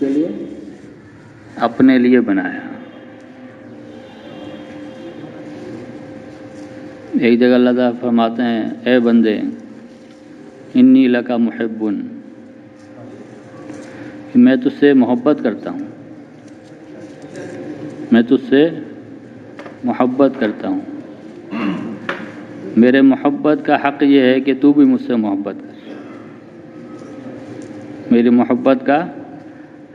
کے لیے؟ اپنے لیے بنایا۔ ایک جگہ اللہ تعالیٰ فرماتے ہیں اے بندے انی لکا محبن، میں تجھ سے محبت کرتا ہوں، میں تجھ سے محبت کرتا ہوں، میرے محبت کا حق یہ ہے کہ تو بھی مجھ سے محبت کر۔ میری محبت کا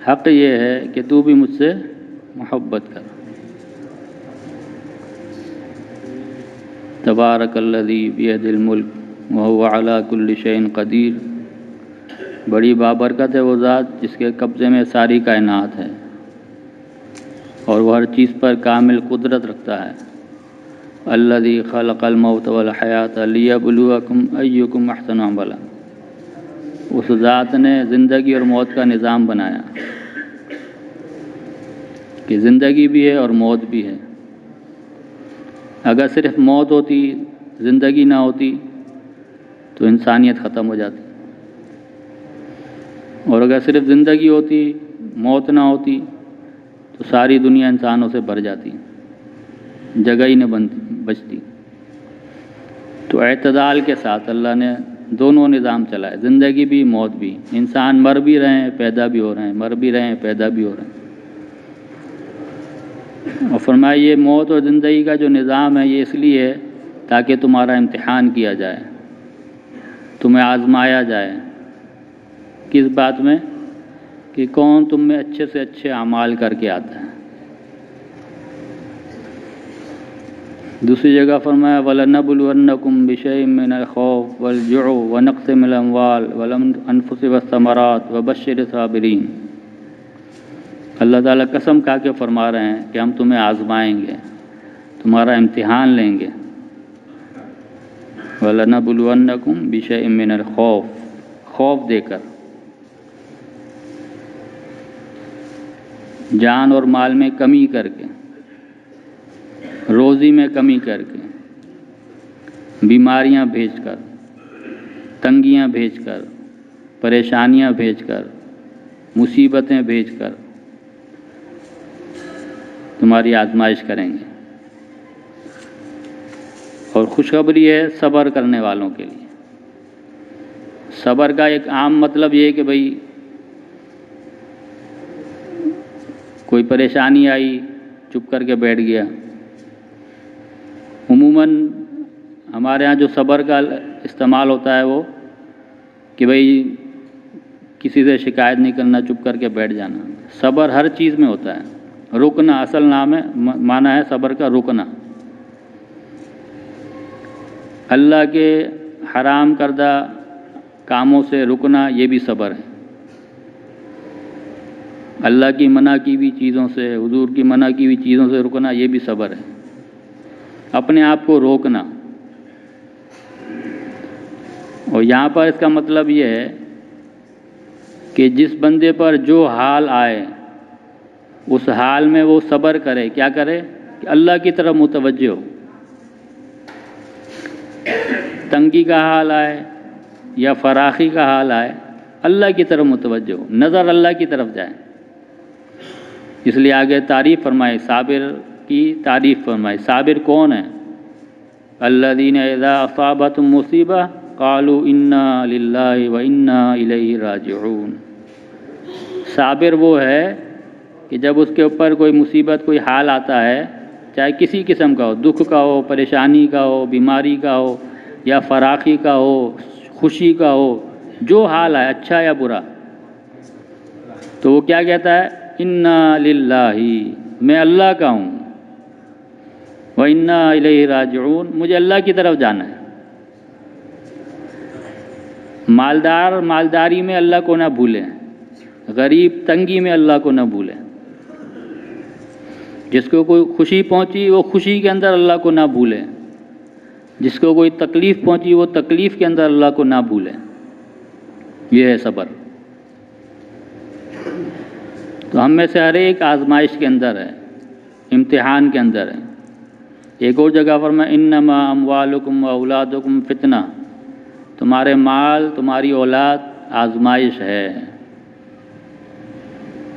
حق یہ ہے کہ تو بھی مجھ سے محبت کر۔ تبارک الذی بیدہ الملک وہو علی کل شیء قدیر، بڑی بابرکت ہے وہ ذات جس کے قبضے میں ساری کائنات ہے اور وہ ہر چیز پر کامل قدرت رکھتا ہے۔ الذی خلق الموت والحیاۃ لیبلوکم ایکم احسن عملا، اس ذات نے زندگی اور موت کا نظام بنایا کہ زندگی بھی ہے اور موت بھی ہے۔ اگر صرف موت ہوتی، زندگی نہ ہوتی تو انسانیت ختم ہو جاتی، اور اگر صرف زندگی ہوتی، موت نہ ہوتی تو ساری دنیا انسانوں سے بھر جاتی، جگہ ہی نہ بچتی۔ تو اعتدال کے ساتھ اللہ نے دونوں نظام چلائے، زندگی بھی موت بھی۔ انسان مر بھی رہے ہیں پیدا بھی ہو رہے ہیں، مر بھی رہے ہیں پیدا بھی ہو رہے ہیں۔ اور فرمایا یہ موت اور زندگی کا جو نظام ہے یہ اس لیے ہے تاکہ تمہارا امتحان کیا جائے، تمہیں آزمایا جائے۔ کس بات میں؟ کہ کون تم میں اچھے سے اچھے اعمال کر کے آتا ہے۔ دوسری جگہ فرمایا وَلَنَبْلُوَنَّكُمْ بِشَيْءٍ مِّنَ الْخَوْفِ وَالْجُوعِ وَنَقْصٍ مِّنَ الْأَمْوَالِ وَالْأَنفُسِ وَالثَّمَرَاتِ وَبَشِّرِ الصَّابِرِينَ۔ اللہ تعالیٰ قسم کھا کے فرما رہے ہیں کہ ہم تمہیں آزمائیں گے، تمہارا امتحان لیں گے۔ وَلَنَبْلُوَنَّكُمْ بِشَيْءٍ مِّنَ الْخَوْفِ، خوف دے کر، جان اور مال میں کمی کر کے، روزی میں کمی کر کے، بیماریاں بھیج کر، تنگیاں بھیج کر، پریشانیاں بھیج کر، مصیبتیں بھیج کر تمہاری آزمائش کریں گے۔ اور خوشخبری ہے صبر کرنے والوں کے لیے۔ صبر کا ایک عام مطلب یہ ہے کہ بھئی کوئی پریشانی آئی چپ کر کے بیٹھ گیا۔ عموماً ہمارے ہاں جو صبر کا استعمال ہوتا ہے وہ کہ بھئی کسی سے شکایت نہیں کرنا، چپ کر کے بیٹھ جانا۔ صبر ہر چیز میں ہوتا ہے، رکنا اصل نام ہے، معنی ہے صبر کا رکنا۔ اللہ کے حرام کردہ کاموں سے رکنا یہ بھی صبر ہے۔ اللہ کی منع کی ہوئی چیزوں سے، حضور کی منع کی ہوئی چیزوں سے رکنا یہ بھی صبر ہے، اپنے آپ کو روکنا۔ اور یہاں پر اس کا مطلب یہ ہے کہ جس بندے پر جو حال آئے اس حال میں وہ صبر کرے۔ کیا کرے؟ کہ اللہ کی طرف متوجہ ہو۔ تنگی کا حال آئے یا فراخی کا حال آئے، اللہ کی طرف متوجہ ہو، نظر اللہ کی طرف جائے۔ اس لیے آگے تعریف فرمائی، صابر کی تعریف فرمائی۔ صابر کون ہے؟ الذین اذا اصابتهم مصیبہ قالوا انا للہ وانا الیہ راجعون۔ صابر وہ ہے کہ جب اس کے اوپر کوئی مصیبت، کوئی حال آتا ہے، چاہے کسی قسم کا ہو، دکھ کا ہو، پریشانی کا ہو، بیماری کا ہو یا فراخی کا ہو، خوشی کا ہو، جو حال ہے اچھا یا برا، تو وہ کیا کہتا ہے؟ انا للہ، میں اللہ کا ہوں، وَإِنَّا إِلَيْهِ راجعون، مجھے اللہ کی طرف جانا ہے۔ مالدار مالداری میں اللہ کو نہ بھولیں، غریب تنگی میں اللہ کو نہ بھولیں، جس کو کوئی خوشی پہنچی وہ خوشی کے اندر اللہ کو نہ بھولیں، جس کو کوئی تکلیف پہنچی وہ تکلیف کے اندر اللہ کو نہ بھولیں۔ یہ ہے صبر۔ تو ہم میں سے ہر ایک آزمائش کے اندر ہے، امتحان کے اندر ہے۔ ایک اور جگہ فرمایا انما اموالکم واولادکم فتنہ، تمہارے مال، تمہاری اولاد آزمائش ہے۔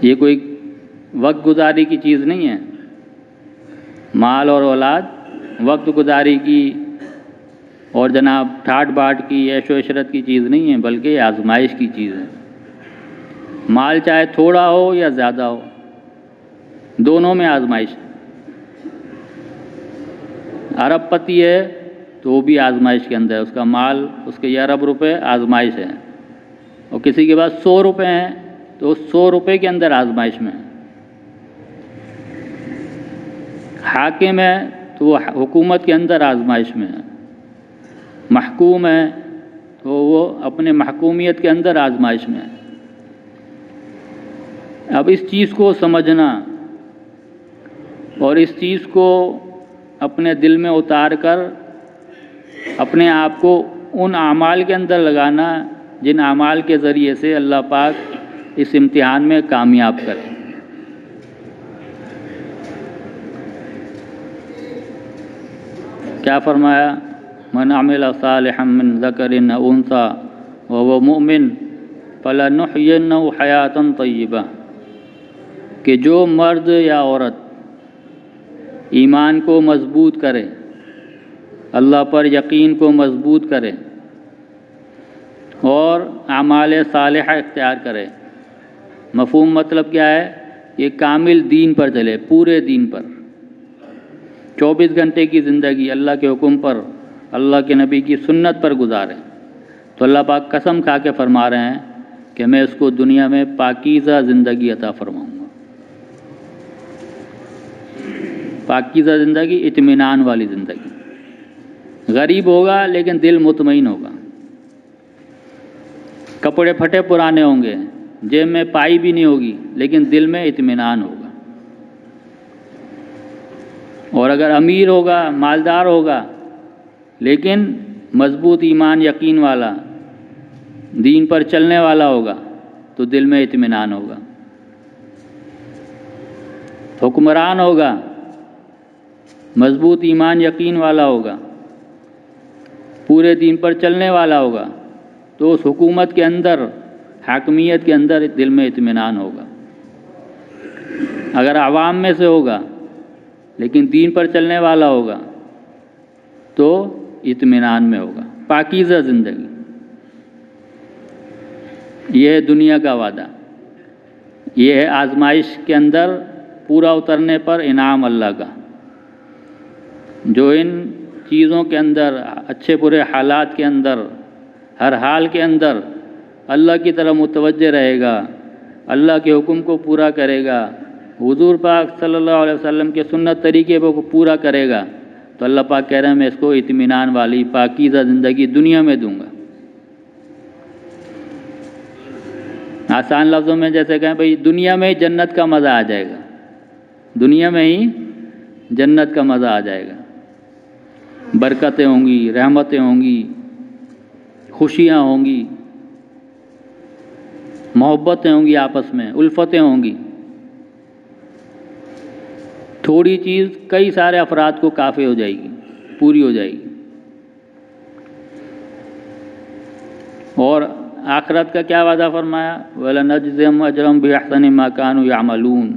یہ کوئی وقت گزاری کی چیز نہیں ہے. مال اور اولاد وقت گزاری کی اور جناب ٹھاٹ باٹ کی عیش و عشرت کی چیز نہیں ہے، بلکہ یہ آزمائش کی چیز ہے. مال چاہے تھوڑا ہو یا زیادہ ہو، دونوں میں آزمائش ہے. ارب پتی ہے تو وہ بھی آزمائش کے اندر ہے، اس کا مال، اس کے یہ ارب روپے آزمائش ہے. اور کسی کے پاس 100 روپے ہیں تو 100 روپے کے اندر آزمائش میں ہے. حاکم ہے تو وہ حکومت کے اندر آزمائش میں ہے. محکوم ہے تو وہ اپنے محکومیت کے اندر آزمائش میں ہے. اب اس چیز کو سمجھنا اور اس چیز کو اپنے دل میں اتار کر اپنے آپ کو ان اعمال کے اندر لگانا جن اعمال کے ذریعے سے اللہ پاک اس امتحان میں کامیاب کرے. کیا فرمایا؟ من عمل صالحا من ذکر او انثی وهو مؤمن فلنحینہ حیاتا طیبہ، کہ جو مرد یا عورت ایمان کو مضبوط کرے، اللہ پر یقین کو مضبوط کرے اور اعمال صالحہ اختیار کرے. مفہوم مطلب کیا ہے؟ یہ کامل دین پر چلے، پورے دین پر، 24 گھنٹے کی زندگی اللہ کے حکم پر، اللہ کے نبی کی سنت پر گزارے. تو اللہ پاک قسم کھا کے فرما رہے ہیں کہ میں اس کو دنیا میں پاکیزہ زندگی عطا فرماؤں گا. پاکیزہ زندگی، اطمینان والی زندگی. غریب ہوگا لیکن دل مطمئن ہوگا. کپڑے پھٹے پرانے ہوں گے، جیب میں پائی بھی نہیں ہوگی، لیکن دل میں اطمینان ہوگا. اور اگر امیر ہوگا، مالدار ہوگا، لیکن مضبوط ایمان یقین والا، دین پر چلنے والا ہوگا تو دل میں اطمینان ہوگا. حکمران ہوگا، مضبوط ایمان یقین والا ہوگا، پورے دین پر چلنے والا ہوگا تو اس حکومت کے اندر، حاکمیت کے اندر دل میں اطمینان ہوگا. اگر عوام میں سے ہوگا لیکن دین پر چلنے والا ہوگا تو اطمینان میں ہوگا. پاکیزہ زندگی، یہ ہے دنیا کا وعدہ. یہ ہے آزمائش کے اندر پورا اترنے پر انعام اللہ کا. جو ان چیزوں کے اندر، اچھے برے حالات کے اندر، ہر حال کے اندر اللہ کی طرف متوجہ رہے گا، اللہ کے حکم کو پورا کرے گا، حضور پاک صلی اللہ علیہ وسلم کے سنت طریقے کو پورا کرے گا، تو اللہ پاک کہہ رہے ہیں میں اس کو اطمینان والی پاکیزہ زندگی دنیا میں دوں گا. آسان لفظوں میں جیسے کہیں بھئی دنیا میں ہی جنت کا مزہ آ جائے گا، دنیا میں ہی جنت کا مزہ آ جائے گا. برکتیں ہوں گی، رحمتیں ہوں گی، خوشیاں ہوں گی، محبتیں ہوں گی، آپس میں الفتیں ہوں گی. تھوڑی چیز کئی سارے افراد کو کافی ہو جائے گی، پوری ہو جائے گی. اور آخرت کا کیا وعدہ فرمایا؟ وَلَنَجْزِيَهُمْ أَجْرَهُمْ بِأَحْسَنِ مَا كَانُوا يَعْمَلُونَ،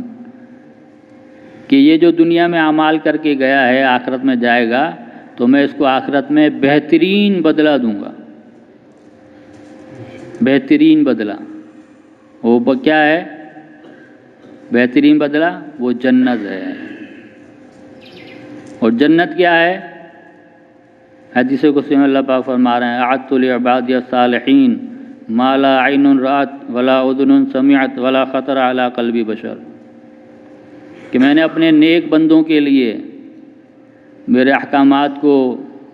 کہ یہ جو دنیا میں اعمال کر کے گیا ہے آخرت میں جائے گا تو میں اس کو آخرت میں بہترین بدلہ دوں گا. بہترین بدلہ وہ کیا ہے؟ بہترین بدلہ وہ جنت ہے. اور جنت کیا ہے؟ حدیث قدسی میں اللہ پاک فرما رہے ہیں اعدت لعبادی الصالحین ما لا عین رأت ولا اذن سمعت ولا خطر علی قلب بشر، کہ میں نے اپنے نیک بندوں کے لیے میرے احکامات کو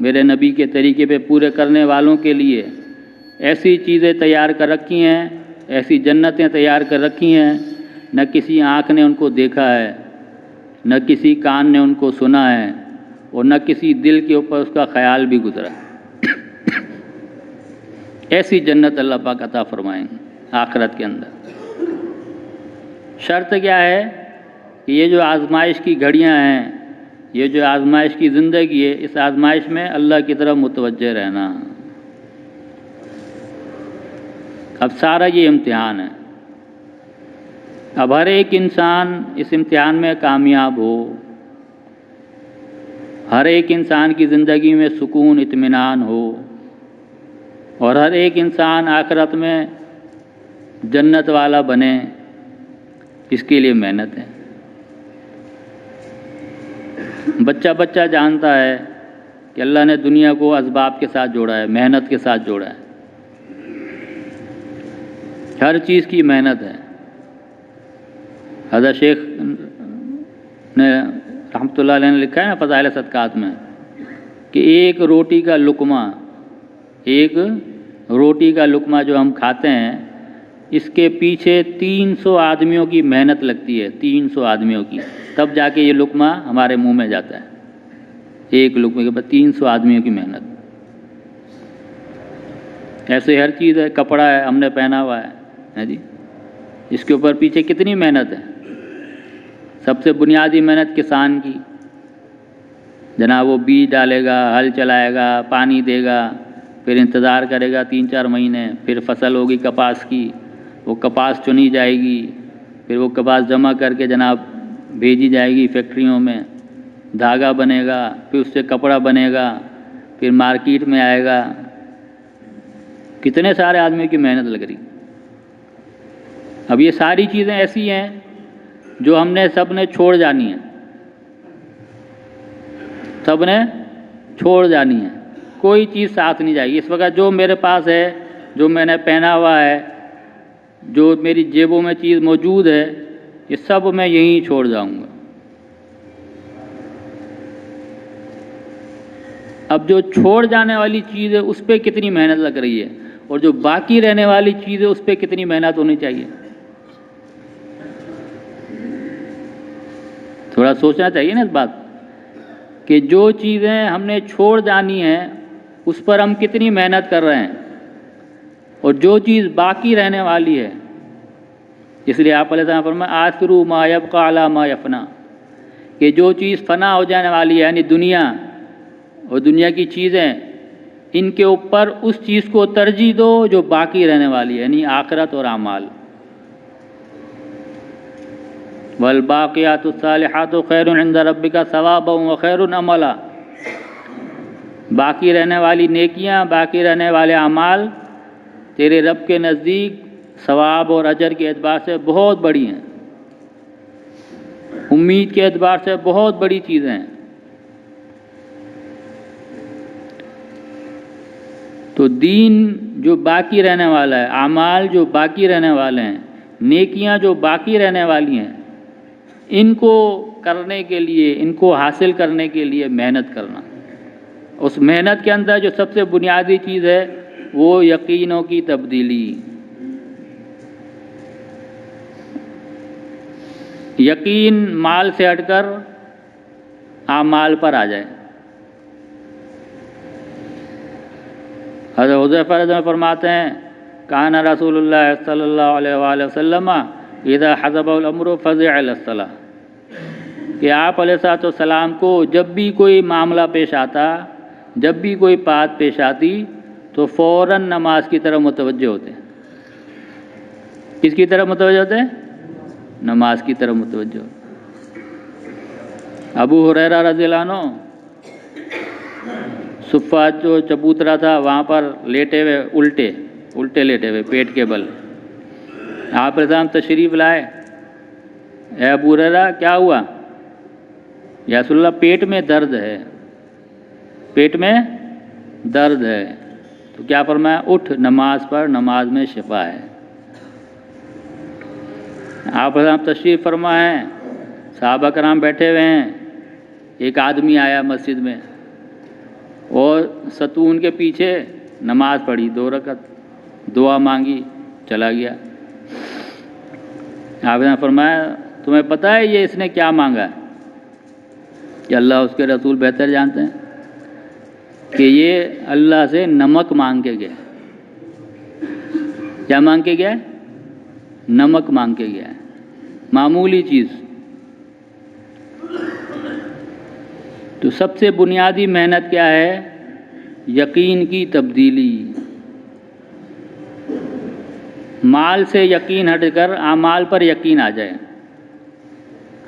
میرے نبی کے طریقے پہ پورے کرنے والوں کے لیے ایسی چیزیں تیار کر رکھی ہیں، ایسی جنتیں تیار کر رکھی ہیں، نہ کسی آنکھ نے ان کو دیکھا ہے، نہ کسی کان نے ان کو سنا ہے، اور نہ کسی دل کے اوپر اس کا خیال بھی گزرا. ایسی جنت اللہ پاک عطا فرمائیں گے آخرت کے اندر. شرط کیا ہے؟ کہ یہ جو آزمائش کی گھڑیاں ہیں، یہ جو آزمائش کی زندگی ہے، اس آزمائش میں اللہ کی طرف متوجہ رہنا. اب سارا یہ امتحان ہے. اب ہر ایک انسان اس امتحان میں کامیاب ہو، ہر ایک انسان کی زندگی میں سکون اطمینان ہو، اور ہر ایک انسان آخرت میں جنت والا بنے، اس کے لیے محنت ہے۔ بچہ بچہ جانتا ہے کہ اللہ نے دنیا کو اسباب کے ساتھ جوڑا ہے، محنت کے ساتھ جوڑا ہے، ہر چیز کی محنت ہے۔ حضرت شیخ نے رحمۃ اللہ علیہ نے لکھا ہے نا فضائل صدقات میں کہ ایک روٹی کا لقمہ جو ہم کھاتے ہیں، اس کے پیچھے 300 آدمیوں کی محنت لگتی ہے، 300 آدمیوں کی، تب جا کے یہ لقمہ ہمارے منہ میں جاتا ہے۔ ایک لقمے کے بعد 300 آدمیوں کی محنت۔ ایسے ہر چیز ہے، کپڑا ہے ہم نے پہنا ہوا ہے جی، اس کے اوپر پیچھے کتنی محنت ہے۔ سب سے بنیادی محنت کسان کی، جناب وہ بیج ڈالے گا، ہل چلائے گا، پانی دے گا، پھر انتظار کرے گا 3-4 مہینے، پھر فصل ہوگی کپاس کی، وہ کپاس چنی جائے گی، پھر وہ کپاس جمع کر کے جناب بھیجی جائے گی فیکٹریوں میں، دھاگا بنے گا، پھر اس سے کپڑا بنے گا، پھر مارکیٹ میں آئے گا۔ کتنے سارے آدمیوں کی محنت لگ رہی۔ اب یہ ساری چیزیں ایسی ہیں جو ہم نے سب نے چھوڑ جانی ہیں، سب نے چھوڑ جانی ہے، کوئی چیز ساتھ نہیں جائے گی۔ اس وقت جو میرے پاس ہے، جو میں نے پہنا ہوا ہے، جو میری جیبوں میں چیز موجود ہے، یہ سب میں یہیں چھوڑ جاؤں گا۔ اب جو چھوڑ جانے والی چیز ہے اس پہ کتنی محنت لگ رہی ہے، اور جو باقی رہنے والی چیز ہے اس پہ کتنی محنت ہونی چاہیے۔ تھوڑا سوچنا چاہیے نا اس بات کہ جو چیزیں ہم نے چھوڑ جانی ہیں اس پر ہم کتنی محنت کر رہے ہیں، اور جو چیز باقی رہنے والی ہے، اس لیے آپ علیہ السلام فرمایا آثروا ما یبقى علی ما یفنا، کہ جو چیز فنا ہو جانے والی ہے یعنی دنیا اور دنیا کی چیزیں، ان کے اوپر اس چیز کو ترجیح دو جو باقی رہنے والی ہے یعنی آخرت اور اعمال۔ والباقیات الصالحات خیر عند ربک ثوابا وخیر املا، باقی رہنے والی نیکیاں، باقی رہنے والے اعمال تیرے رب کے نزدیک ثواب اور اجر کے اعتبار سے بہت بڑی ہیں، امید کے اعتبار سے بہت بڑی چیزیں ہیں۔ تو دین جو باقی رہنے والا ہے، اعمال جو باقی رہنے والے ہیں، نیکیاں جو باقی رہنے والی ہیں، ان کو کرنے کے لیے، ان کو حاصل کرنے کے لیے محنت کرنا۔ اس محنت کے اندر جو سب سے بنیادی چیز ہے وہ یقینوں کی تبدیلی، یقین مال سے ہٹ کر اعمال پر آ جائے۔ حضرت حذیفہ رضی اللہ عنہ فرماتے ہیں کان رسول اللہ صلی اللہ علیہ وآلہ وسلم اذا حضب الامر فزع الی الصلاۃ، کہ آپ علیہ الصلوۃ والسلام کو جب بھی کوئی معاملہ پیش آتا، جب بھی کوئی بات پیش آتی تو فوراً نماز کی طرف متوجہ ہوتے ہیں۔ کس کی طرف متوجہ ہوتے ہیں؟ نماز کی طرف متوجہ ہوتے۔ ابو ہریرہ رضی اللہ عنہ صفہ جو چبوترا تھا وہاں پر لیٹے ہوئے، الٹے لیٹے ہوئے پیٹ کے بل، آپ رضام تشریف لائے، اے ابو ہریرہ کیا ہوا؟ یا رسول اللہ پیٹ میں درد ہے، پیٹ میں درد ہے۔ تو کیا فرمایا؟ اٹھ نماز پڑھ، نماز میں شفا ہے۔ آپ رضام تشریف فرما ہیں، صحابہ کرام بیٹھے ہوئے ہیں، ایک آدمی آیا مسجد میں اور ستون کے پیچھے نماز پڑھی، 2 رکعت، دعا مانگی، چلا گیا۔ آپ نے فرمایا تمہیں پتہ ہے یہ اس نے کیا مانگا ہے؟ کہ اللہ اس کے رسول بہتر جانتے ہیں کہ یہ اللہ سے نمک مانگ کے گیا۔ کیا مانگ کے گیا ہے؟ نمک مانگ کے گیا ہے، معمولی چیز۔ تو سب سے بنیادی محنت کیا ہے؟ یقین کی تبدیلی۔ مال سے یقین ہٹ کر اعمال پر یقین آ جائے،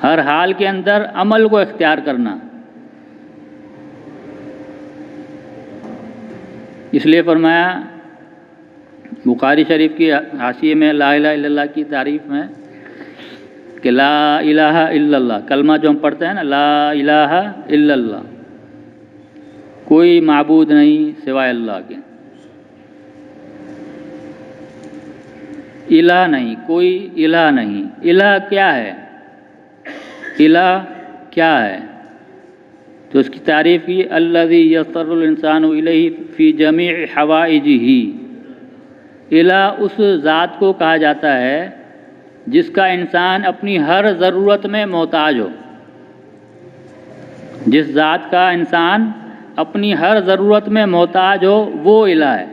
ہر حال کے اندر عمل کو اختیار کرنا۔ اس لیے فرمایا بخاری شریف کی حاشیے میں لا الہ الا اللہ کی تعریف میں کہ لا الہ الا اللہ، کلمہ جو ہم پڑھتے ہیں نا، لا الہ الا اللہ، کوئی معبود نہیں سوائے اللہ کے، الہ نہیں، کوئی الہ نہیں۔ الہ کیا ہے؟ الہ کیا ہے؟ تو اس کی تعریف کی الذی یضطر الانسان الیہ فی جمیع حوائجہ۔ الہ اس ذات کو کہا جاتا ہے جس کا انسان اپنی ہر ضرورت میں محتاج ہو، جس ذات کا انسان اپنی ہر ضرورت میں محتاج ہو وہ الہ ہے۔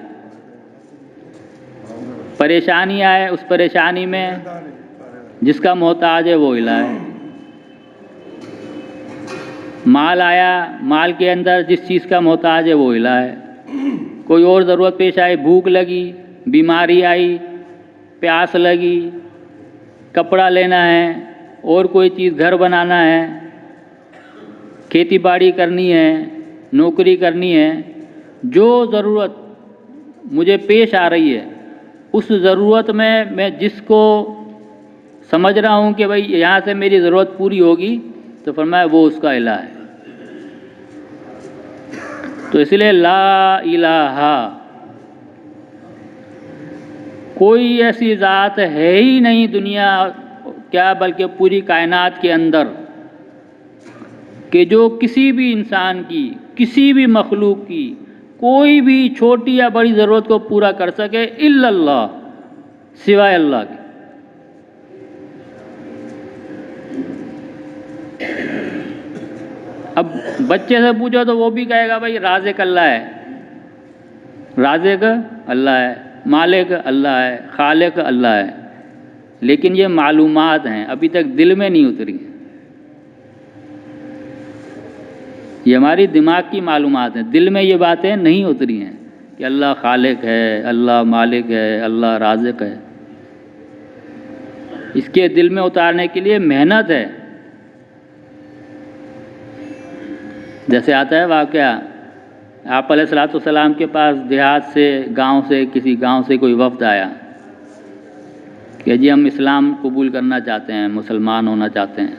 پریشانی آئے اس پریشانی میں جس کا محتاج ہے وہ الہ ہے۔ مال آیا، مال کے اندر جس چیز کا محتاج ہے وہ الہ ہے۔ کوئی اور ضرورت پیش آئی، بھوک لگی، بیماری آئی، پیاس لگی، کپڑا لینا ہے، اور کوئی چیز گھر بنانا ہے، کھیتی باڑی کرنی ہے، نوکری کرنی ہے، جو ضرورت مجھے پیش آ رہی ہے اس ضرورت میں جس کو سمجھ رہا ہوں کہ بھائی یہاں سے میری ضرورت پوری ہوگی، تو فرمایا وہ اس کا الہ ہے۔ تو اس لیے لا الہ، کوئی ایسی ذات ہے ہی نہیں دنیا کیا بلکہ پوری کائنات کے اندر کہ جو کسی بھی انسان کی، کسی بھی مخلوق کی کوئی بھی چھوٹی یا بڑی ضرورت کو پورا کر سکے الا اللہ، سوائے اللہ کے۔ اب بچے سے پوچھو تو وہ بھی کہے گا بھائی رازق اللہ ہے، رازق اللہ ہے، مالک اللہ ہے، خالق اللہ ہے، لیکن یہ معلومات ہیں، ابھی تک دل میں نہیں اتری ہیں۔ یہ ہماری دماغ کی معلومات ہیں، دل میں یہ باتیں نہیں اتری ہیں کہ اللہ خالق ہے، اللہ مالک ہے، اللہ رازق ہے۔ اس کے دل میں اتارنے کے لیے محنت ہے۔ جیسے آتا ہے واقعہ، آپ علیہ الصلوۃ والسلام کے پاس دیہات سے، گاؤں سے، کسی گاؤں سے کوئی وفد آیا کہ جی ہم اسلام قبول کرنا چاہتے ہیں، مسلمان ہونا چاہتے ہیں۔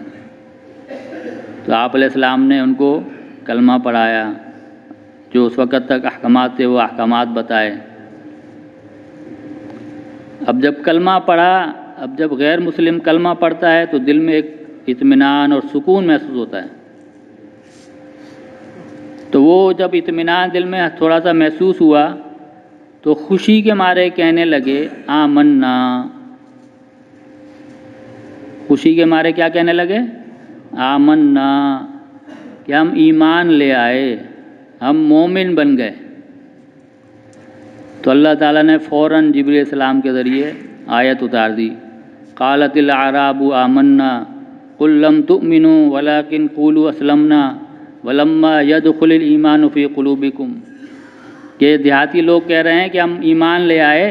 تو آپ علیہ السلام نے ان کو کلمہ پڑھایا، جو اس وقت تک احکامات تھے وہ احکامات بتائے۔ اب جب کلمہ پڑھا، اب جب غیر مسلم کلمہ پڑھتا ہے تو دل میں ایک اطمینان اور سکون محسوس ہوتا ہے۔ تو وہ جب اطمینان دل میں تھوڑا سا محسوس ہوا تو خوشی کے مارے کہنے لگے آمنا، خوشی کے مارے کیا کہنے لگے؟ آمنا، کہ ہم ایمان لے آئے، ہم مومن بن گئے۔ تو اللہ تعالیٰ نے فوراً جبریل السلام کے ذریعے آیت اتار دی، قالت الاعراب آمنا قل لم تؤمنوا ولكن قولوا اسلمنا ولما يدخل الایمان فی قلوبکم، کہ دیہاتی لوگ کہہ رہے ہیں کہ ہم ایمان لے آئے۔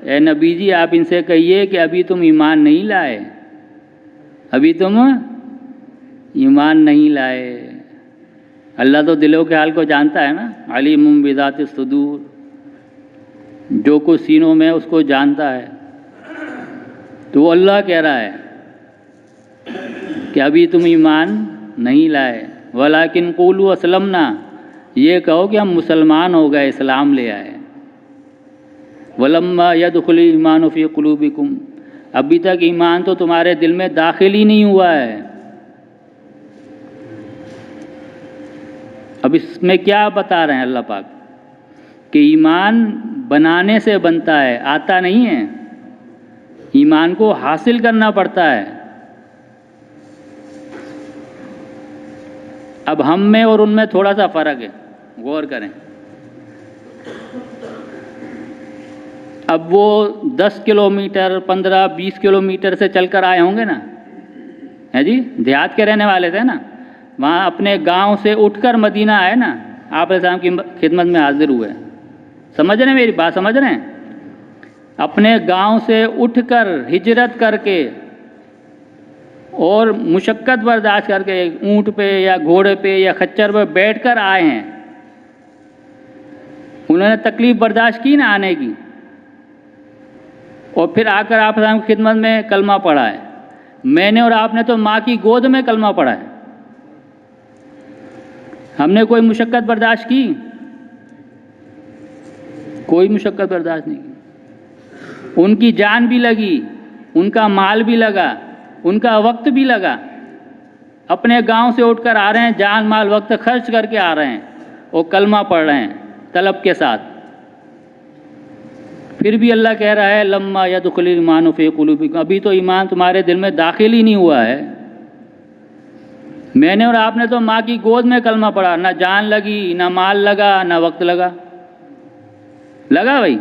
اے نبی جی آپ ان سے کہیے کہ ابھی تم ایمان نہیں لائے، ابھی تم ایمان نہیں لائے۔ اللہ تو دلوں کے حال کو جانتا ہے نا، علیم بذات الصدور، جو کچھ سینوں میں اس کو جانتا ہے۔ تو وہ اللہ کہہ رہا ہے کہ ابھی تم ایمان نہیں لائے، ولیکن قولوا اسلمنا، یہ کہو کہ ہم مسلمان ہو گئے، اسلام لے آئے۔ ولما يدخل الایمان فی قلوبکم، ابھی تک ایمان تو تمہارے دل میں داخل ہی نہیں ہوا ہے۔ اب اس میں کیا بتا رہے ہیں اللہ پاک کہ ایمان بنانے سے بنتا ہے، آتا نہیں ہے، ایمان کو حاصل کرنا پڑتا ہے۔ اب ہم میں اور ان میں تھوڑا سا فرق ہے، غور کریں۔ اب وہ 10 کلومیٹر 15-20 کلومیٹر سے چل کر آئے ہوں گے نا، ہے جی، دیہات کے رہنے والے تھے نا، وہاں اپنے گاؤں سے اٹھ کر مدینہ آئے نا، آپ علیہ السلام کی خدمت میں حاضر ہوئے۔ سمجھ رہے ہیں میری بات، سمجھ رہے ہیں؟ اپنے گاؤں سے اٹھ کر ہجرت کر کے اور مشقت برداشت کر کے اونٹ پہ یا گھوڑے پہ یا خچر پہ بیٹھ کر آئے ہیں، انہوں نے تکلیف برداشت کی نا آنے کی، اور پھر آ کر آپ کی خدمت میں کلمہ پڑھا ہے۔ میں نے اور آپ نے تو ماں کی گود میں کلمہ پڑھا ہے، ہم نے کوئی مشقت برداشت کی؟ کوئی مشقت برداشت نہیں کی۔ ان کی جان بھی لگی، ان کا مال بھی لگا، ان کا وقت بھی لگا، اپنے گاؤں سے اٹھ کر آ رہے ہیں، جان مال وقت خرچ کر کے آ رہے ہیں اور کلمہ پڑھ رہے ہیں طلب کے ساتھ۔ پھر بھی اللہ کہہ رہا ہے لما یدخل الایمان فی قلوبکم، ابھی تو ایمان تمہارے دل میں داخل ہی نہیں ہوا ہے۔ میں نے اور آپ نے تو ماں کی گود میں کلمہ پڑھا، نہ جان لگی، نہ مال لگا، نہ وقت لگا بھائی؟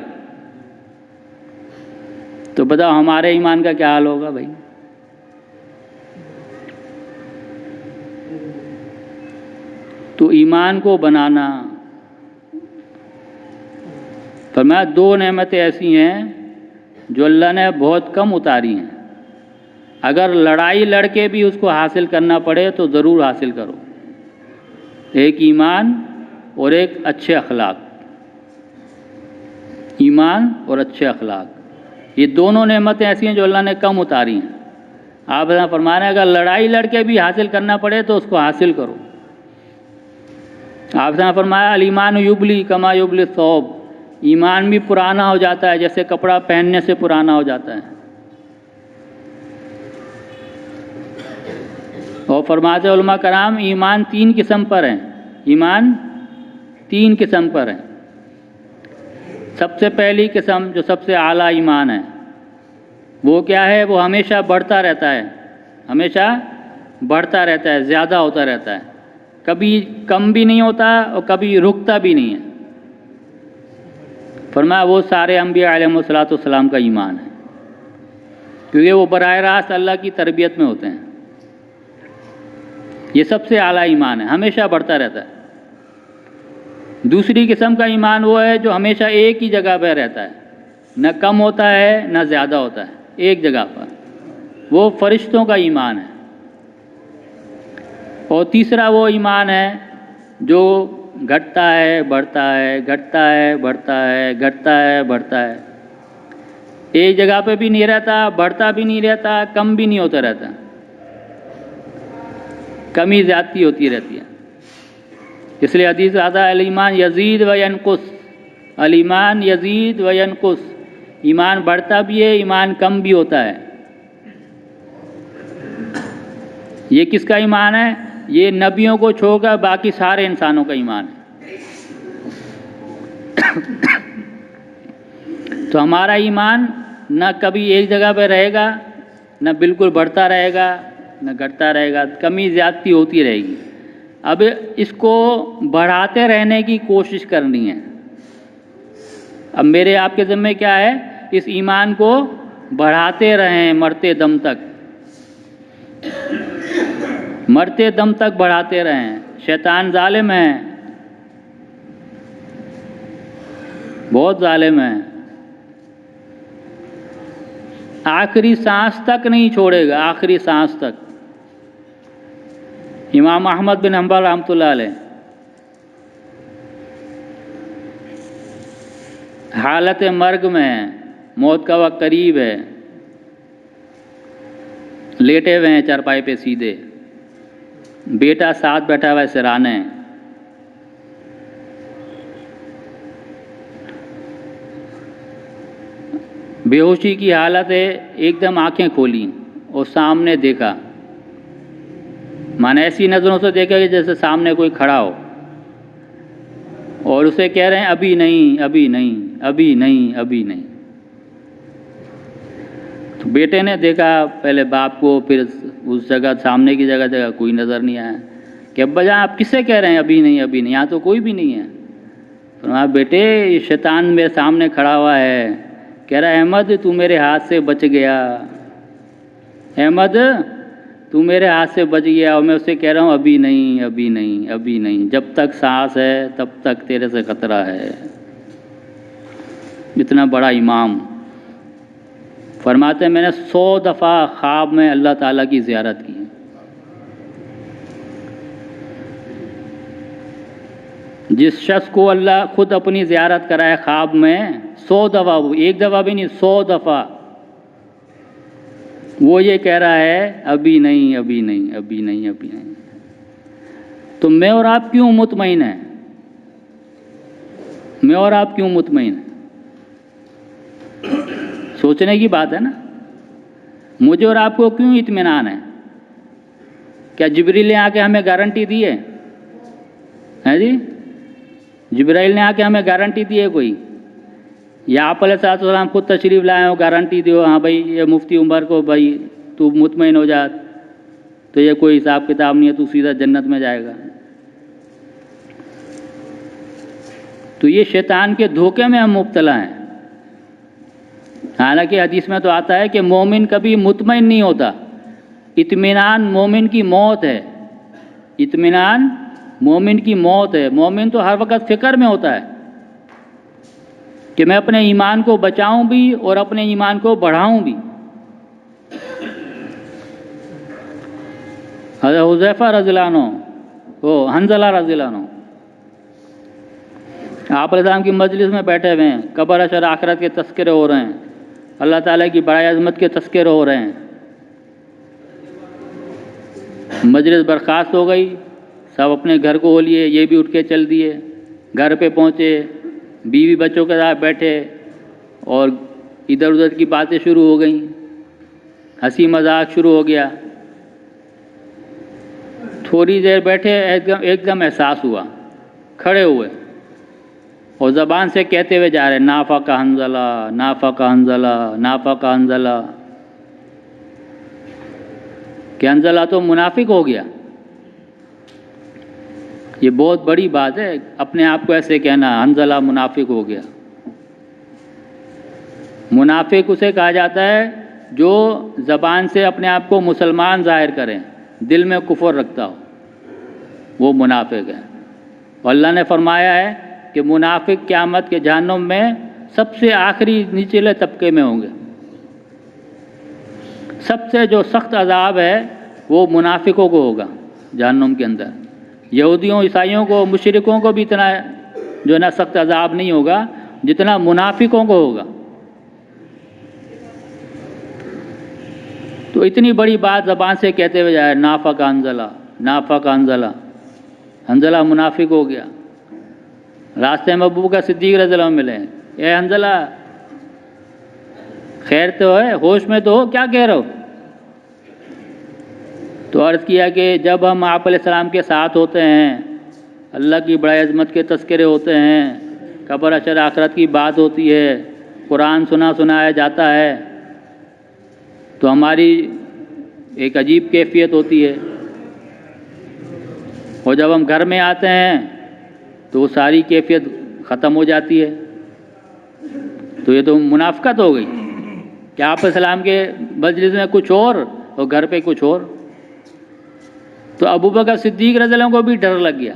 تو بتاؤ ہمارے ایمان کا کیا حال ہوگا بھائی؟ تو ایمان کو بنانا، فرمایا دو نعمتیں ایسی ہیں جو اللہ نے بہت کم اتاری ہیں، اگر لڑائی لڑ کے بھی اس کو حاصل کرنا پڑے تو ضرور حاصل کرو، ایک ایمان اور ایک اچھے اخلاق۔ ایمان اور اچھے اخلاق، یہ دونوں نعمتیں ایسی ہیں جو اللہ نے کم اتاری ہیں۔ آپ فرما رہے ہیں اگر لڑائی لڑ کے بھی حاصل کرنا پڑے تو اس کو حاصل کرو۔ آپ نے فرمایا الایمان یبلی کما یبلی الثوب، ایمان بھی پرانا ہو جاتا ہے جیسے کپڑا پہننے سے پرانا ہو جاتا ہے۔ اور فرماتے علماء کرام ایمان 3 قسم پر ہیں، ایمان 3 قسم پر ہیں۔ سب سے پہلی قسم جو سب سے اعلیٰ ایمان ہے وہ کیا ہے؟ وہ ہمیشہ بڑھتا رہتا ہے، ہمیشہ بڑھتا رہتا ہے، زیادہ ہوتا رہتا ہے، کبھی کم بھی نہیں ہوتا اور کبھی رکتا بھی نہیں ہے۔ فرمایا وہ سارے انبیاء علیہ السلام کا ایمان ہے، کیونکہ وہ براہ راست اللہ کی تربیت میں ہوتے ہیں۔ یہ سب سے اعلیٰ ایمان ہے، ہمیشہ بڑھتا رہتا ہے۔ دوسری قسم کا ایمان وہ ہے جو ہمیشہ ایک ہی جگہ پہ رہتا ہے، نہ کم ہوتا ہے نہ زیادہ ہوتا ہے، ایک جگہ پر، وہ فرشتوں کا ایمان ہے۔ اور تیسرا وہ ایمان ہے جو گھٹتا ہے بڑھتا ہے، گھٹتا ہے بڑھتا ہے، گھٹتا ہے بڑھتا ہے، ایک جگہ پہ بھی نہیں رہتا، بڑھتا بھی نہیں رہتا، کم بھی نہیں ہوتا رہتا، کمی زیادتی ہوتی رہتی ہے۔ اس لیے حدیث آتا ہے الایمان یزید و ینقص، الایمان یزید و ینقص، ایمان بڑھتا بھی ہے، ایمان کم بھی ہوتا ہے۔ یہ کس کا ایمان ہے؟ یہ نبیوں کو چھوڑ کر باقی سارے انسانوں کا ایمان ہے۔ تو ہمارا ایمان نہ کبھی ایک جگہ پہ رہے گا، نہ بالکل بڑھتا رہے گا، نہ گھٹتا رہے گا، کمی زیادتی ہوتی رہے گی۔ اب اس کو بڑھاتے رہنے کی کوشش کرنی ہے۔ اب میرے آپ کے ذمہ کیا ہے؟ اس ایمان کو بڑھاتے رہیں مرتے دم تک، مرتے دم تک بڑھاتے رہیں۔ شیطان ظالم ہے، بہت ظالم ہے، آخری سانس تک نہیں چھوڑے گا، آخری سانس تک۔ امام احمد بن حنبل رحمۃ اللہ علیہ حالت مرگ میں ہیں، موت کا وقت قریب ہے، لیٹے ہوئے ہیں چارپائی پہ سیدھے، بیٹا ساتھ بیٹھا ہوا ہے سرانے، بے ہوشی کی حالت ہے، ایک دم آنکھیں کھولیں اور سامنے دیکھا، مانا ایسی نظروں سے دیکھا کہ جیسے سامنے کوئی کھڑا ہو، اور اسے کہہ رہے ہیں ابھی نہیں، ابھی نہیں، ابھی نہیں، ابھی نہیں۔ تو بیٹے نے دیکھا پہلے باپ کو، پھر اس جگہ سامنے کی جگہ کوئی نظر نہیں آیا کہ ابا جان آپ کسے کہہ رہے ہیں ابھی نہیں، ابھی نہیں، یہاں تو کوئی بھی نہیں ہے۔ فرمایا بیٹے یہ شیطان میرے سامنے کھڑا ہوا ہے، کہہ رہا ہے احمد تو میرے ہاتھ سے بچ گیا، احمد تو میرے ہاتھ سے بچ گیا، اور میں اسے کہہ رہا ہوں ابھی نہیں، ابھی نہیں، ابھی نہیں، جب تک سانس ہے تب تک تیرے سے خطرہ ہے۔ اتنا بڑا امام فرماتے ہیں میں نے 100 دفعہ خواب میں اللہ تعالیٰ کی زیارت کی. جس شخص کو اللہ خود اپنی زیارت کرائے خواب میں 100 دفعہ، ایک دفعہ بھی نہیں 100 دفعہ، وہ یہ کہہ رہا ہے ابھی نہیں ابھی نہیں ابھی نہیں ابھی نہیں. تو میں اور آپ کیوں مطمئن ہیں؟ میں اور آپ کیوں مطمئن ہیں؟ سوچنے کی بات ہے نا. مجھے اور آپ کو کیوں اطمینان ہے؟ کیا جبریل نے آ کے ہمیں گارنٹی دی ہے جی؟ جبرائیل نے آ کے ہمیں گارنٹی دی ہے کوئی؟ یا آپ علیہ السلام خود تشریف لائے ہو گارنٹی دیو ہاں بھائی یہ مفتی عمر کو بھائی تو مطمئن ہو جا، تو یہ کوئی حساب کتاب نہیں ہے، تو سیدھا جنت میں جائے گا. تو یہ شیطان کے دھوکے میں ہم مبتلا ہیں. حالانکہ حدیث میں تو آتا ہے کہ مومن کبھی مطمئن نہیں ہوتا. اطمینان مومن کی موت ہے. اطمینان مومن کی موت ہے. مومن تو ہر وقت فکر میں ہوتا ہے کہ میں اپنے ایمان کو بچاؤں بھی اور اپنے ایمان کو بڑھاؤں بھی. حضرت حذیفہ رضی اللہ عنہ، حنظلہ رضی اللہ عنہ آپ علیہ السلام کی مجلس میں بیٹھے ہوئے ہیں، قبر حشر آخرت کے تذکرے ہو رہے ہیں، اللہ تعالیٰ کی بڑائی عظمت کے تذکرے ہو رہے ہیں. مجلس برخاست ہو گئی، سب اپنے گھر کو ہو لیے، یہ بھی اٹھ کے چل دیے. گھر پہ پہنچے، بیوی بچوں کے ساتھ بیٹھے اور ادھر ادھر کی باتیں شروع ہو گئیں، ہنسی مذاق شروع ہو گیا. تھوڑی دیر بیٹھے ایک دم احساس ہوا، کھڑے ہوئے اور زبان سے کہتے ہوئے جا رہے نافق حنظلہ نافق حنظلہ نافق حنظلہ، کہ حنظلہ تو منافق ہو گیا. یہ بہت بڑی بات ہے اپنے آپ کو ایسے کہنا حنظلہ منافق ہو گیا. منافق اسے کہا جاتا ہے جو زبان سے اپنے آپ کو مسلمان ظاہر کریں، دل میں کفر رکھتا ہو، وہ منافق ہے. اور اللہ نے فرمایا ہے کہ منافق قیامت کے جہنم میں سب سے آخری نچلے طبقے میں ہوں گے. سب سے جو سخت عذاب ہے وہ منافقوں کو ہوگا جہنم کے اندر. یہودیوں عیسائیوں کو مشرکوں کو بھی اتنا جو ہے نا سخت عذاب نہیں ہوگا جتنا منافقوں کو ہوگا. تو اتنی بڑی بات زبان سے کہتے ہوئے جائے نافق حنظلہ نافق حنظلہ، حنظلہ منافق ہو گیا. راستے میں ابوبکر صدیق رضی اللہ عنہ ملے، اے حنظلہ خیر تو ہے، ہوش میں تو ہو، کیا کہہ رہے ہو؟ تو عرض کیا کہ جب ہم آپ علیہ السلام کے ساتھ ہوتے ہیں، اللہ کی بڑائی عظمت کے تذکرے ہوتے ہیں، قبر حشر آخرت کی بات ہوتی ہے، قرآن سنایا جاتا ہے، تو ہماری ایک عجیب کیفیت ہوتی ہے. اور جب ہم گھر میں آتے ہیں تو وہ ساری کیفیت ختم ہو جاتی ہے. تو یہ تو منافقت ہو گئی کہ آپ علیہ السلام کے مجلس میں کچھ اور گھر پہ کچھ اور. تو ابوبکر صدیق رضی اللہ عنہ کو بھی ڈر لگ گیا.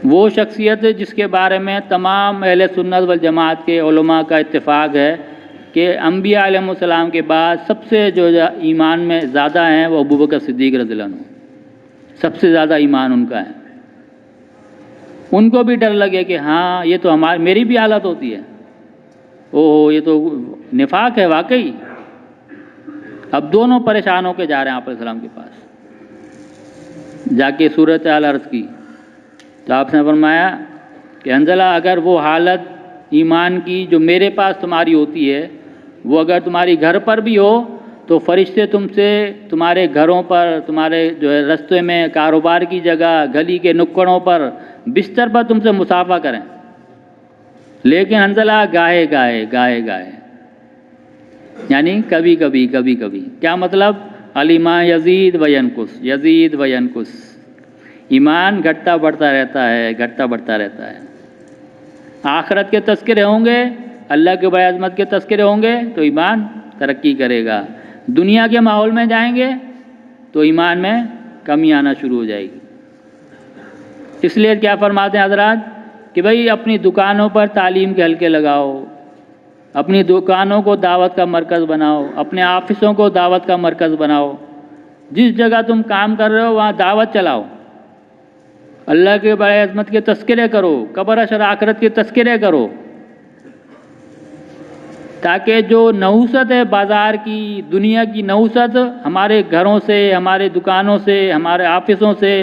وہ شخصیت جس کے بارے میں تمام اہل سنت والجماعت کے علماء کا اتفاق ہے کہ انبیاء علیہ السلام کے بعد سب سے جو ایمان میں زیادہ ہیں وہ ابوبکر صدیق رضی اللہ عنہ، سب سے زیادہ ایمان ان کا ہے. ان کو بھی ڈر لگے کہ ہاں یہ تو میری بھی حالت ہوتی ہے، یہ تو نفاق ہے واقعی. اب دونوں پریشان ہو کے جا رہے ہیں آپ علیہ السلام کے پاس، جا کے صورتحال عرض کی. تو آپ نے فرمایا کہ حنظلہ اگر وہ حالت ایمان کی جو میرے پاس تمہاری ہوتی ہے وہ اگر تمہاری گھر پر بھی ہو تو فرشتے تم سے تمہارے گھروں پر، تمہارے جو ہے رستے میں، کاروبار کی جگہ، گلی کے نکڑوں پر، بستر پر تم سے مصافحہ کریں. لیکن حنظلہ گاہے گاہے یعنی کبھی کبھی. کیا مطلب؟ الایمان یزید و ینقص، یزید و ینقص. ایمان گھٹتا بڑھتا رہتا ہے. آخرت کے تذکرے ہوں گے، اللہ کے بڑی عظمت کے تذکرے ہوں گے تو ایمان ترقی کرے گا. دنیا کے ماحول میں جائیں گے تو ایمان میں کمی آنا شروع ہو جائے گی. اس لیے کیا فرماتے ہیں حضرات کہ بھئی اپنی دکانوں پر تعلیم کے حلقے لگاؤ، اپنی دکانوں کو دعوت کا مرکز بناؤ، اپنے آفسوں کو دعوت کا مرکز بناؤ، جس جگہ تم کام کر رہے ہو وہاں دعوت چلاؤ، اللہ کے بڑے عظمت کے تذکرے کرو، قبر اشر آخرت کے تذکرے کرو، تاکہ جو نحوست ہے بازار کی، دنیا کی نحوست ہمارے گھروں سے، ہمارے دکانوں سے، ہمارے آفسوں سے،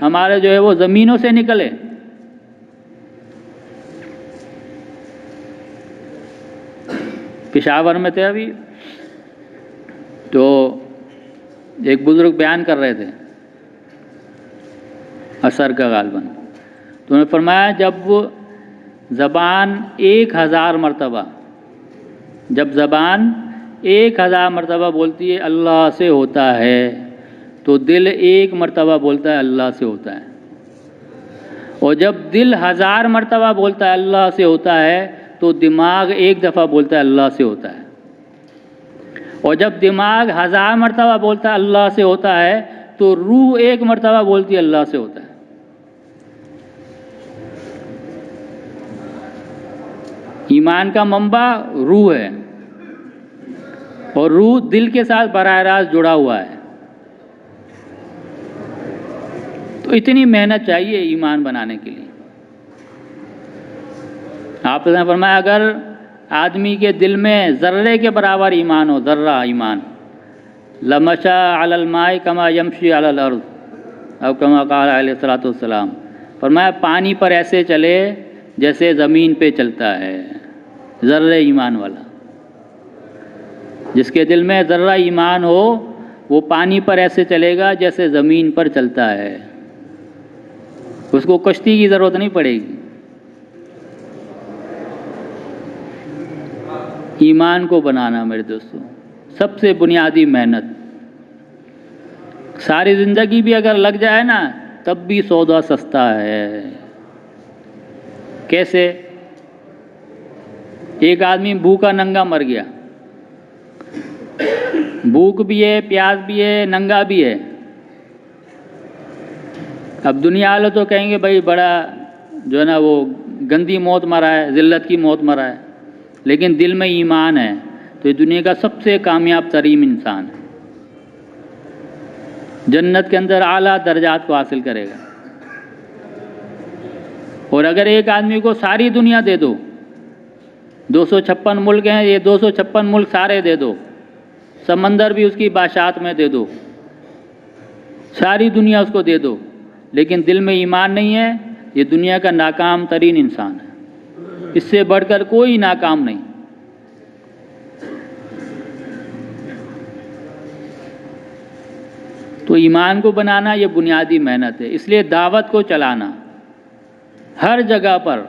ہمارے جو ہے وہ زمینوں سے نکلے۔ پشاور میں تھے ابھی تو ایک بزرگ بیان کر رہے تھے عصر کا غالباً، تو انہوں نے فرمایا جب زبان 1000 مرتبہ، جب زبان 1000 مرتبہ بولتی ہے اللہ سے ہوتا ہے، تو دل 1 مرتبہ بولتا ہے اللہ سے ہوتا ہے، اور جب دل 1000 مرتبہ بولتا ہے اللہ سے ہوتا ہے تو دماغ 1 دفعہ بولتا ہے اللہ سے ہوتا ہے، اور جب دماغ 1000 مرتبہ بولتا ہے اللہ سے ہوتا ہے تو روح 1 مرتبہ بولتی ہے اللہ سے ہوتا ہے۔ ایمان کا منبع روح ہے، اور روح دل کے ساتھ براہ راست جڑا ہوا ہے، تو اتنی محنت چاہیے ایمان بنانے کے لیے۔ آپ نے فرمایا اگر آدمی کے دل میں ذرے کے برابر ایمان ہو، ذرہ ایمان، لمشى علی الماء کما یمشی علی الارض، او کما قال علیہ الصلوۃ والسلام، فرمایا پانی پر ایسے چلے جیسے زمین پہ چلتا ہے، ذرہ ایمان والا، جس کے دل میں ذرہ ایمان ہو وہ پانی پر ایسے چلے گا جیسے زمین پر چلتا ہے، اس کو کشتی کی ضرورت نہیں پڑے گی۔ ایمان کو بنانا میرے دوستو سب سے بنیادی محنت، ساری زندگی بھی اگر لگ جائے نا تب بھی سودا سستا ہے۔ کیسے؟ ایک آدمی بھوکا ننگا مر گیا، بھوک بھی ہے، پیاس بھی ہے، ننگا بھی ہے، اب دنیا والے تو کہیں گے بھائی بڑا جو ہے نا وہ گندی موت مرا ہے، ذلت کی موت مرا ہے، لیکن دل میں ایمان ہے تو یہ دنیا کا سب سے کامیاب ترین انسان ہے، جنت کے اندر اعلیٰ درجات کو حاصل کرے گا۔ اور اگر ایک آدمی کو ساری دنیا دے دو، 256 ملک ہیں، یہ 256 ملک سارے دے دو، سمندر بھی اس کی باشات میں دے دو، ساری دنیا اس کو دے دو، لیکن دل میں ایمان نہیں ہے، یہ دنیا کا ناکام ترین انسان ہے، اس سے بڑھ کر کوئی ناکام نہیں۔ تو ایمان کو بنانا یہ بنیادی محنت ہے، اس لیے دعوت کو چلانا ہر جگہ پر،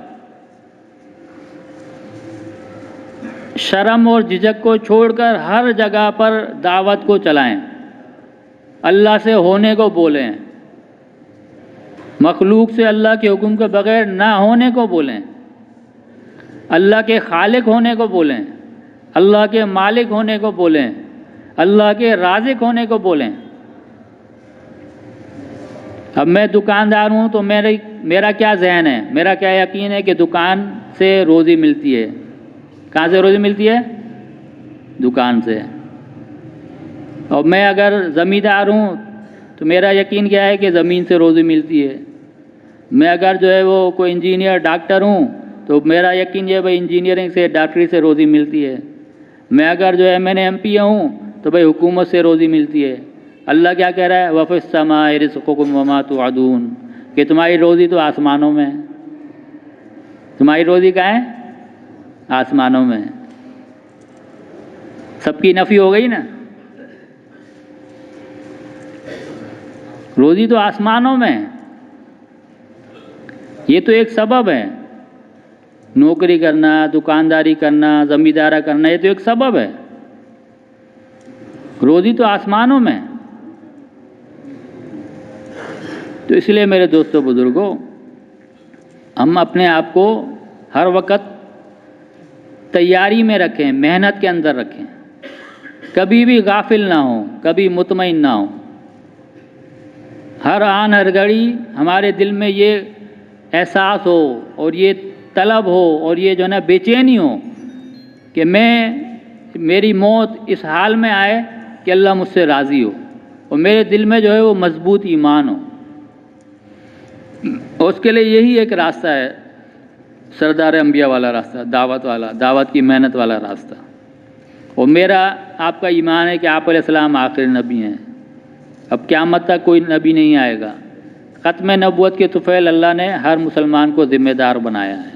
شرم اور جھجک کو چھوڑ کر ہر جگہ پر دعوت کو چلائیں، اللہ سے ہونے کو بولیں، مخلوق سے اللہ کے حکم کے بغیر نہ ہونے کو بولیں، اللہ کے خالق ہونے کو بولیں، اللہ کے مالک ہونے کو بولیں، اللہ کے رازق ہونے کو بولیں۔ اب میں دکاندار ہوں تو میرا کیا ذہن ہے، میرا کیا یقین ہے کہ دکان سے روزی ملتی ہے۔ کہاں سے روزی ملتی ہے؟ دکان سے۔ اور میں اگر زمیندار ہوں تو میرا یقین کیا ہے کہ زمین سے روزی ملتی ہے۔ میں اگر جو ہے وہ کوئی انجینئر ڈاکٹر ہوں تو میرا یقین یہ ہے بھائی انجینئرنگ سے ڈاکٹری سے روزی ملتی ہے۔ میں اگر جو ہے میں نے MP ہوں تو بھائی حکومت سے روزی ملتی ہے۔ اللہ کیا کہہ رہا ہے؟ وَفِي السَّمَاءِ رِزْقُكُمْ وَمَا تُوعَدُونَ، کہ تمہاری روزی تو آسمانوں میں ہے۔ تمہاری روزی کہاں ہے؟ آسمانوں میں۔ سب کی نفی ہو گئی نا، روزی تو آسمانوں میں ہے، یہ تو ایک سبب ہے، نوکری کرنا، دکانداری کرنا، زمیندارہ کرنا، یہ تو ایک سبب ہے، روزی تو آسمانوں میں ہے۔ تو اس لیے میرے دوستو بزرگوں، ہم اپنے آپ کو ہر وقت تیاری میں رکھیں، محنت کے اندر رکھیں، کبھی بھی غافل نہ ہوں، کبھی مطمئن نہ ہوں، ہر آن ہر گھڑی ہمارے دل میں یہ احساس ہو اور یہ طلب ہو اور یہ جو ہے نا بے چینی ہو کہ میری موت اس حال میں آئے کہ اللہ مجھ سے راضی ہو اور میرے دل میں جو ہے وہ مضبوط ایمان ہو. اور اس کے لیے یہی ایک راستہ ہے، سردار انبیاء والا راستہ، دعوت والا، دعوت کی محنت والا راستہ. اور میرا آپ کا ایمان ہے کہ آپ علیہ السلام آخری نبی ہیں. اب قیامت تک کوئی نبی نہیں آئے گا. ختم نبوت کے طفیل اللہ نے ہر مسلمان کو ذمہ دار بنایا ہے.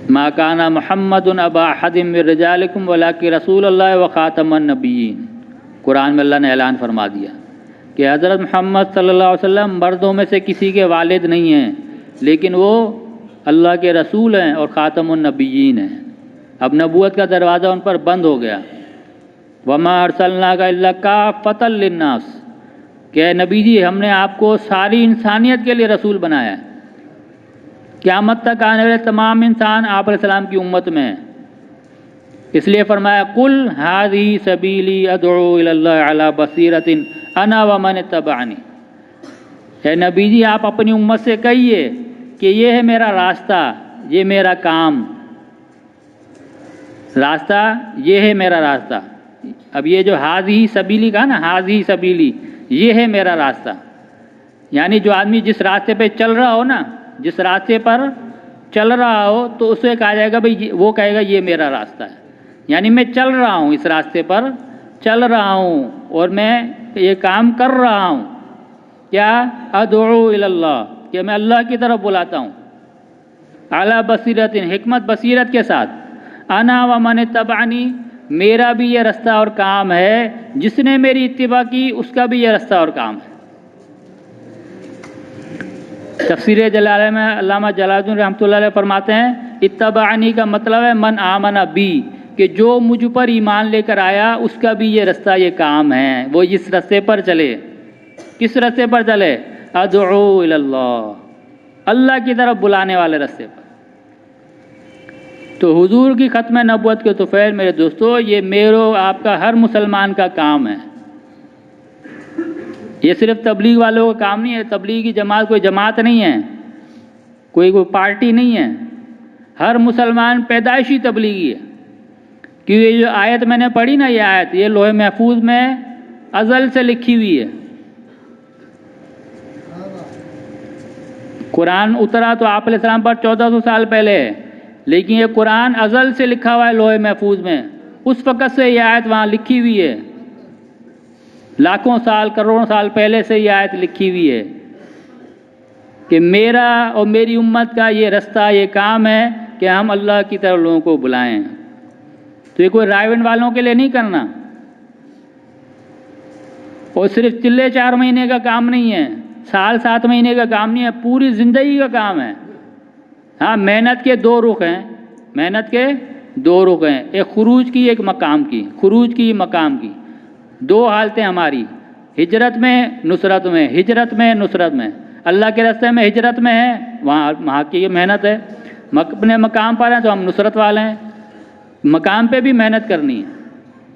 ما کان محمد ابا احد من رجالکم ولکن رسول اللہ وخاتم النبیین. قرآن میں اللہ نے اعلان فرما دیا کہ حضرت محمد صلی اللہ علیہ وسلم مردوں میں سے کسی کے والد نہیں ہیں، لیکن وہ اللہ کے رسول ہیں اور خاتم النبیین ہیں. اب نبوت کا دروازہ ان پر بند ہو گیا. وما ارسلناک الا کافۃ للناس، کہ اے نبی جی ہم نے آپ کو ساری انسانیت کے لیے رسول بنایا ہے. قیامت تک آنے والے تمام انسان آپ علیہ السلام کی امت میں ہیں. اس لیے فرمایا قل ھذہ سبیلی ادعو الی اللہ علی بصیرۃ انا ومن اتبعنی. اے نبی جی آپ اپنی امت سے کہیے کہ یہ ہے میرا راستہ، یہ میرا کام، راستہ یہ ہے میرا راستہ. اب یہ جو ھذہ سبیلی کہا نا، ھذہ سبیلی یہ ہے میرا راستہ، یعنی جو آدمی جس راستے پہ چل رہا ہو نا، جس راستے پر چل رہا ہو تو اسے کہا جائے گا بھئی، وہ کہے گا یہ میرا راستہ ہے. یعنی میں چل رہا ہوں، اس راستے پر چل رہا ہوں اور میں یہ کام کر رہا ہوں. کیا؟ ادعو الی اللہ، کہ میں اللہ کی طرف بلاتا ہوں. اعلیٰ بصیرت، حکمت بصیرت کے ساتھ. انا ومن اتبعنی، میرا بھی یہ رستہ اور کام ہے، جس نے میری اتباع کی اس کا بھی یہ رستہ اور کام ہے. تفسیر جلالہ میں علامہ جلال الدین رحمۃ اللہ علیہ فرماتے ہیں اتبعنی کا مطلب ہے من آمن بی، کہ جو مجھ پر ایمان لے کر آیا اس کا بھی یہ رستہ یہ کام ہے، وہ اس رستے پر چلے. کس رستے پر چلے؟ ادعو الی اللہ، اللہ کی طرف بلانے والے رستے پر. تو حضور کی ختم نبوت کے طفیل میرے دوستو، یہ میرے آپ کا ہر مسلمان کا کام ہے. یہ صرف تبلیغ والوں کا کام نہیں ہے. تبلیغی جماعت کوئی جماعت نہیں ہے، کوئی پارٹی نہیں ہے. ہر مسلمان پیدائشی تبلیغی ہے. کیونکہ یہ جو آیت میں نے پڑھی نا، یہ آیت یہ لوح محفوظ میں ازل سے لکھی ہوئی ہے. قرآن اترا تو آپ علیہ السلام پر 1400 سال پہلے ہے، لیکن یہ قرآن ازل سے لکھا ہوا ہے لوح محفوظ میں. اس وقت سے یہ آیت وہاں لکھی ہوئی ہے، لاکھوں سال کروڑوں سال پہلے سے یہ آیت لکھی ہوئی ہے کہ میرا اور میری امت کا یہ رستہ یہ کام ہے کہ ہم اللہ کی طرف لوگوں کو بلائیں. تو یہ کوئی رائے بند والوں کے لیے نہیں کرنا، اور صرف چلے 4 مہینے کا کام نہیں ہے، سال 7 مہینے کا کام نہیں ہے، پوری زندگی کا کام ہے. ہاں، محنت کے 2 رخ ہیں، محنت کے 2 رخ ہیں، ایک خروج کی، ایک مقام کی. خروج کی، مقام کی 2 حالتیں ہماری، ہجرت میں، نصرت میں. ہجرت میں، نصرت میں. اللہ کے راستے میں ہجرت میں ہے، وہاں کی یہ محنت ہے. اپنے مقام پر ہیں تو ہم نصرت والے ہیں. مقام پہ بھی محنت کرنی ہے.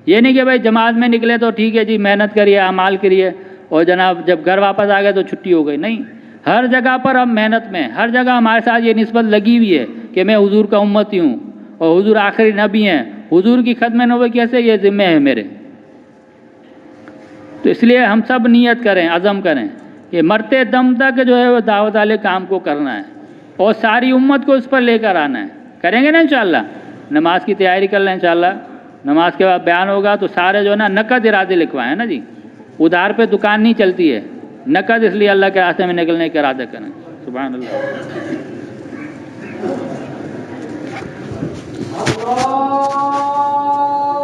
یہ نہیں کہ بھائی جماعت میں نکلے تو ٹھیک ہے جی محنت کریے، اعمال کریے، اور جناب جب گھر واپس آ گئے تو چھٹی ہو گئی. نہیں، ہر جگہ پر ہم محنت میں، ہر جگہ ہمارے ساتھ یہ نسبت لگی ہوئی ہے کہ میں حضور کا امتی ہوں اور حضور آخری نبی ہیں. حضور کی ختم نبوت کیسے، یہ ذمہ ہے میرے. تو اس لیے ہم سب نیت کریں، عزم کریں کہ مرتے دم تک جو ہے وہ دعوت والے کام کو کرنا ہے اور ساری امت کو اس پر لے کر آنا ہے. کریں گے نا انشاءاللہ. نماز کی تیاری کر لیں انشاءاللہ. نماز کے بعد بیان ہوگا تو سارے جو ہے نا نقد ارادے لکھوائیں نا جی. ادھار پہ دکان نہیں چلتی ہے، نقد اس لیے اللہ کے راستے میں نکلنے کے ارادے کریں. سبحان اللہ.